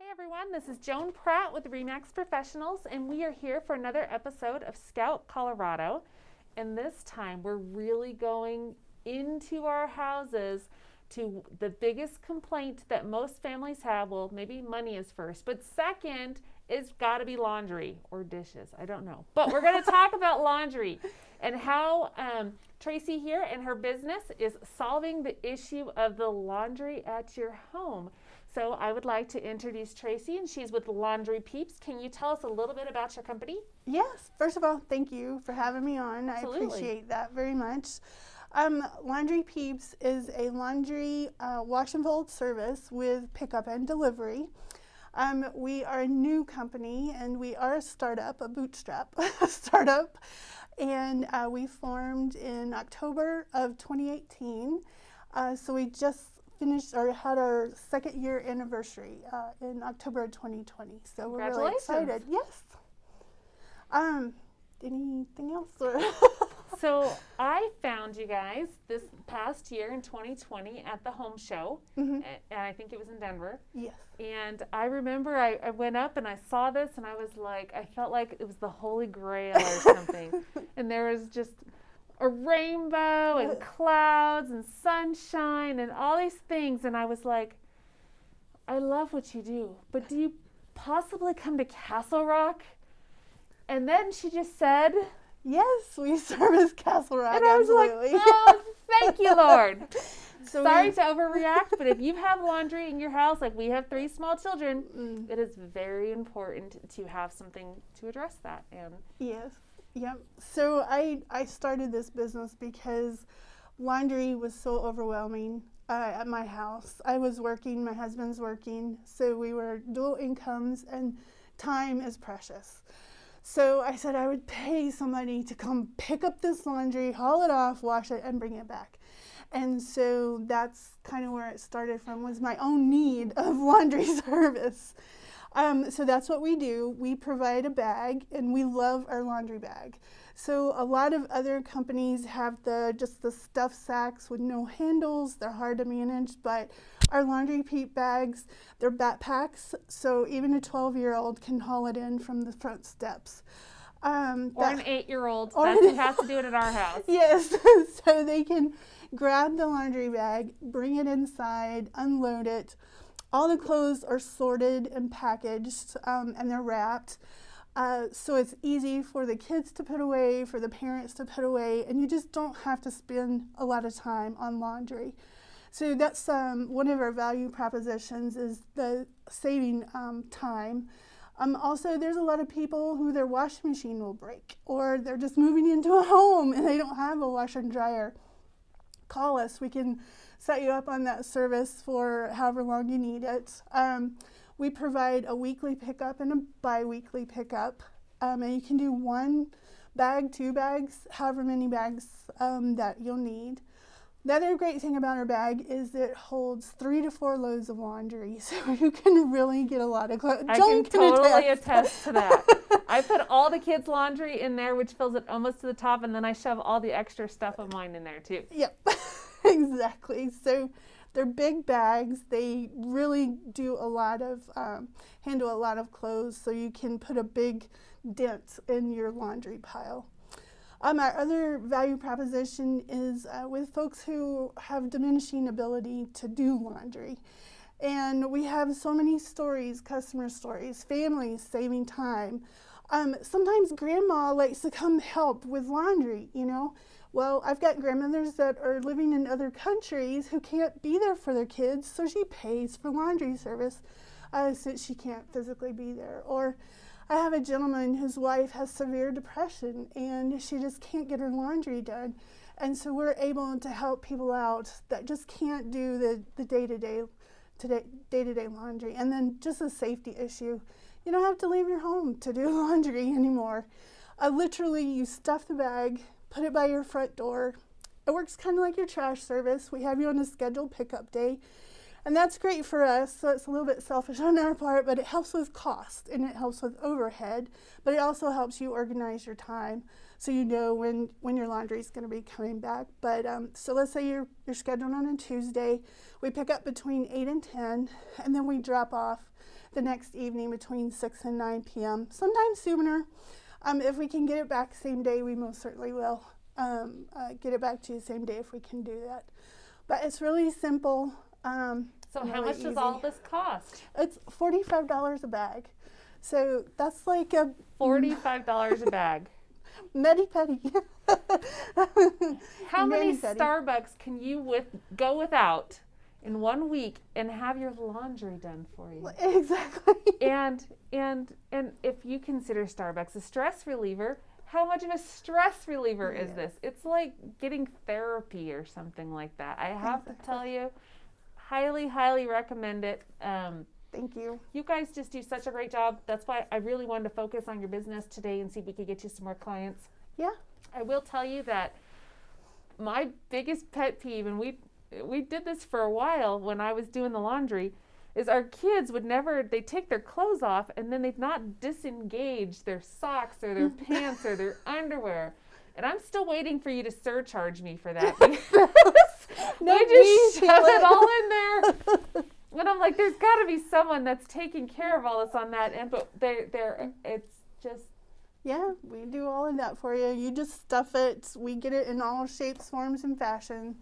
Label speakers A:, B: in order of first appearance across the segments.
A: Hi everyone, this is Joan Pratt with Remax Professionals, and we are here for another episode of Scout Colorado. And this time we're really going into our houses to the biggest complaint that most families have. Well, maybe money is first, but second is got to be laundry or dishes. I don't know. But we're going to talk about laundry and how Tracy here and her business is solving the issue of the laundry at your home. So I would like to introduce Tracy, and she's with Laundry Peeps. Can you tell us a little bit about your company?
B: Yes. First of all, thank you for having me on.
A: Absolutely.
B: I appreciate that very much. Laundry Peeps is a laundry wash and fold service with pickup and delivery. We are a new company, and we are a startup, a bootstrap startup, and we formed in October of 2018. So we just finished or had our second year anniversary in October of 2020. So we're really excited. Yes. Anything else?
A: So I found you guys this past year in 2020 at the home show, and I think it was in Denver.
B: Yes.
A: And I remember I went up and I saw this, and I was like, I felt like it was the Holy Grail or something. And there was just a rainbow and clouds and sunshine and all these things. And I was like, I love what you do, but do you possibly come to Castle Rock? And then she just said,
B: yes, we service Castle Rock.
A: And I was
B: absolutely.
A: like, oh, thank you, Lord.
B: So
A: Sorry to overreact, but if you have laundry in your house, like we have 3 small children, it is very important to have something to address that. And
B: yes. Yep. So I started this business because laundry was so overwhelming at my house. I was working, my husband's working, so we were dual incomes, and time is precious. So I said I would pay somebody to come pick up this laundry, haul it off, wash it, and bring it back. And so that's kind of where it started from, was my own need of laundry service. So that's what we do. We provide a bag, and we love our laundry bag. So a lot of other companies have just the stuff sacks with no handles. They're hard to manage, but our Laundry Peep bags, they're backpacks, so even a 12-year-old can haul it in from the front steps.
A: Or an 8-year-old. That's who has to do it at our house.
B: Yes, so they can grab the laundry bag, bring it inside, unload it. All the clothes are sorted and packaged, and they're wrapped. So it's easy for the kids to put away, for the parents to put away, and you just don't have to spend a lot of time on laundry. So that's one of our value propositions, is the saving time. Also, there's a lot of people who their washing machine will break, or they're just moving into a home and they don't have a washer and dryer. Call us. We can set you up on that service for however long you need it. We provide a weekly pickup and a bi-weekly pickup, and you can do 1 bag, 2 bags, however many bags that you'll need. The other great thing about our bag is it holds 3 to 4 loads of laundry, so you can really get a lot of clothes.
A: I can totally attest to that. I put all the kids' laundry in there, which fills it almost to the top, and then I shove all the extra stuff of mine in there too.
B: Yep, exactly. So they're big bags. They really do a lot of, handle a lot of clothes, so you can put a big dent in your laundry pile. Our other value proposition is with folks who have diminishing ability to do laundry. And we have so many stories, customer stories, families saving time. Sometimes grandma likes to come help with laundry, you know. Well, I've got grandmothers that are living in other countries who can't be there for their kids, so she pays for laundry service since she can't physically be there. Or I have a gentleman whose wife has severe depression and she just can't get her laundry done. And so we're able to help people out that just can't do the day-to-day laundry. And then just a safety issue. You don't have to leave your home to do laundry anymore. Literally, you stuff the bag, put it by your front door. It works kind of like your trash service. We have you on a scheduled pickup day. And that's great for us, so it's a little bit selfish on our part, but it helps with cost and it helps with overhead, but it also helps you organize your time so you know when your laundry is going to be coming back. But so let's say you're scheduled on a Tuesday. We pick up between 8 and 10, and then we drop off the next evening between 6 and 9 p.m., sometimes sooner. If we can get it back same day, we most certainly will get it back to you same day if we can do that. But it's really simple.
A: So how
B: really
A: much does
B: easy.
A: all this cost?
B: It's $45 a bag. So that's like a
A: $45 a bag.
B: Medi-pedi.
A: How many
B: Medi-pedi.
A: Starbucks can you go without in 1 week and have your laundry done for you?
B: Exactly.
A: And if you consider Starbucks a stress reliever, how much of a stress reliever is this? It's like getting therapy or something like that. I have to tell you, highly, highly recommend it.
B: Thank you.
A: You guys just do such a great job. That's why I really wanted to focus on your business today and see if we could get you some more clients.
B: Yeah.
A: I will tell you that my biggest pet peeve, and we did this for a while when I was doing the laundry, is our kids they'd take their clothes off and then they'd not disengage their socks or their pants or their underwear. And I'm still waiting for you to surcharge me for that.
B: No,
A: we just shove it all in there. And I'm like, there's got to be someone that's taking care of all this on that end. But it's just.
B: Yeah, we do all of that for you. You just stuff it. We get it in all shapes, forms, and fashion.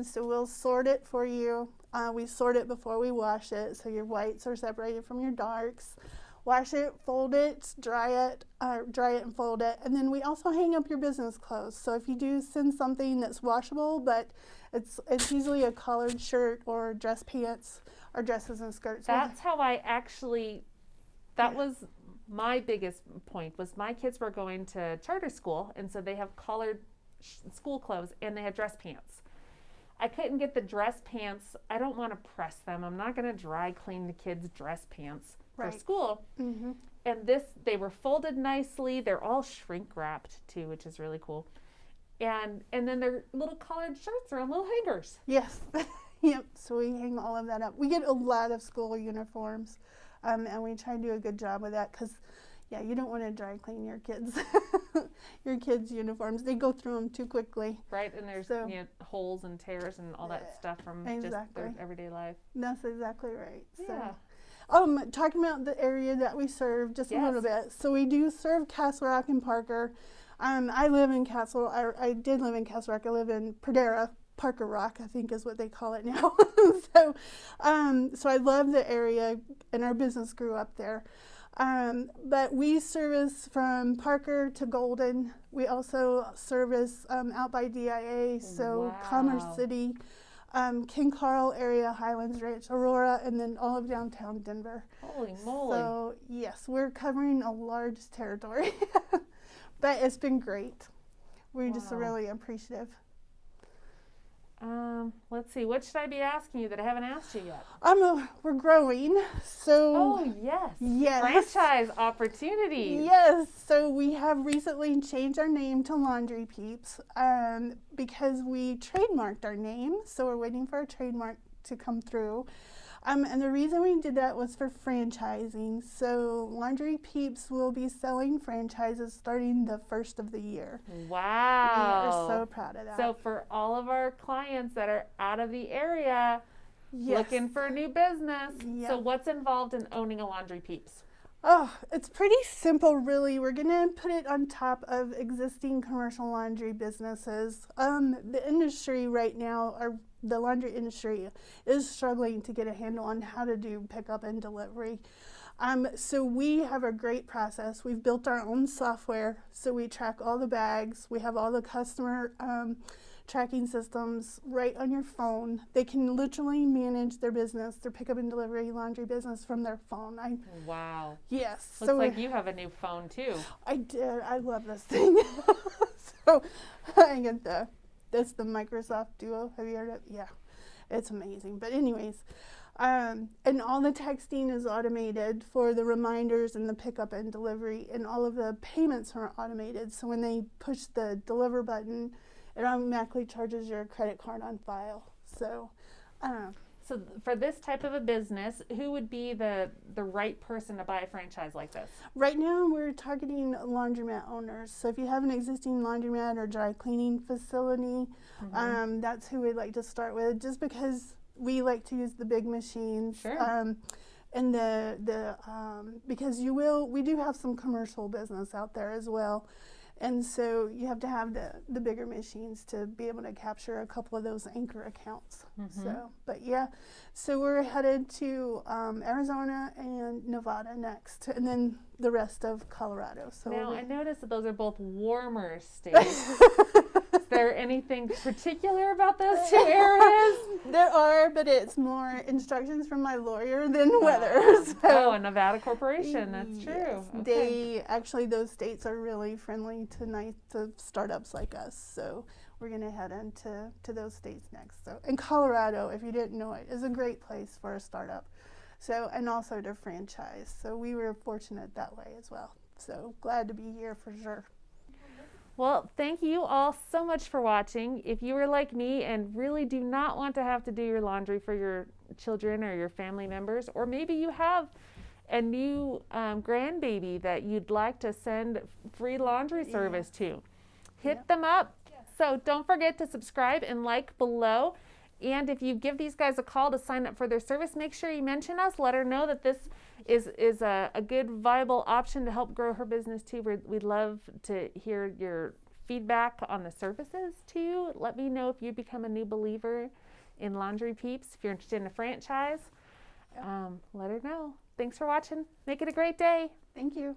B: So we'll sort it for you. We sort it before we wash it, so your whites are separated from your darks. Wash it, fold it, dry it and fold it. And then we also hang up your business clothes. So if you do send something that's washable, but it's usually a collared shirt or dress pants or dresses and skirts.
A: That's how I actually, that was my biggest point, was my kids were going to charter school, and so they have collared school clothes and they have dress pants. I couldn't get the dress pants. I don't want to press them. I'm not going to dry clean the kids' dress pants for school.
B: Mm-hmm.
A: And they were folded nicely. They're all shrink wrapped too, which is really cool. And then their little collared shirts are on little hangers.
B: Yes. Yep. So we hang all of that up. We get a lot of school uniforms, and we try to do a good job with that because, yeah, you don't want to dry clean your kids' uniforms. They go through them too quickly.
A: Right, and there's holes and tears and all that stuff from just their everyday life.
B: That's exactly right.
A: Yeah.
B: So, talking about the area that we serve just a little bit. So we do serve Castle Rock and Parker. I live in Castle. I did live in Castle Rock. I live in Pradera. Parker Rock, I think is what they call it now. So I love the area, and our business grew up there. But we service from Parker to Golden. We also service out by DIA, so Commerce City, King Carl area, Highlands Ranch, Aurora, and then all of downtown Denver.
A: Holy moly.
B: So, yes, we're covering a large territory. But it's been great. We're just really appreciative.
A: Let's see. What should I be asking you that I haven't asked you yet?
B: We're growing. So.
A: Oh, yes.
B: Yes.
A: Franchise opportunities.
B: Yes. So we have recently changed our name to Laundry Peeps because we trademarked our name. So we're waiting for our trademark to come through. And the reason we did that was for franchising. So Laundry Peeps will be selling franchises starting the first of the year.
A: Wow.
B: We are so proud of that.
A: So for all of our clients that are out of the area looking for a new business, so what's involved in owning a Laundry Peeps?
B: Oh, it's pretty simple, really. We're going to put it on top of existing commercial laundry businesses. The industry right now, the laundry industry, is struggling to get a handle on how to do pickup and delivery. So we have a great process. We've built our own software, so we track all the bags. We have all the customer tracking systems right on your phone. They can literally manage their business, their pickup and delivery laundry business from their phone.
A: Wow.
B: Yes.
A: Looks like you have a new phone too.
B: I did. I love this thing. So I get that's the Microsoft Duo. Have you heard of it? Yeah. It's amazing. But anyways, and all the texting is automated for the reminders and the pickup and delivery, and all of the payments are automated. So when they push the deliver button, it automatically charges your credit card on file. So,
A: so for this type of a business, who would be the right person to buy a franchise like this?
B: Right now, we're targeting laundromat owners. So if you have an existing laundromat or dry cleaning facility, that's who we'd like to start with, just because we like to use the big machines.
A: Sure.
B: And because we do have some commercial business out there as well. And so you have to have the bigger machines to be able to capture a couple of those anchor accounts. So, but yeah, so we're headed to Arizona and Nevada next, and then the rest of Colorado. So
A: now I noticed that those are both warmer states. Is there anything particular about those two areas?
B: There are, but it's more instructions from my lawyer than weather. So.
A: A Nevada corporation. That's true.
B: Okay. Those states are really friendly to startups like us. So we're going to head into those states next. So, and Colorado, if you didn't know it, is a great place for a startup. So, and also to franchise. So we were fortunate that way as well. So glad to be here for sure.
A: Well, thank you all so much for watching. If you were like me and really do not want to have to do your laundry for your children or your family members, or maybe you have a new grandbaby that you'd like to send free laundry service to, hit them up. So don't forget to subscribe and like below. And if you give these guys a call to sign up for their service, make sure you mention us. Let her know that this is a good, viable option to help grow her business too. We'd love to hear your feedback on the services too. Let me know if you become a new believer in Laundry Peeps. If you're interested in a franchise, let her know. Thanks for watching. Make it a great day.
B: Thank you.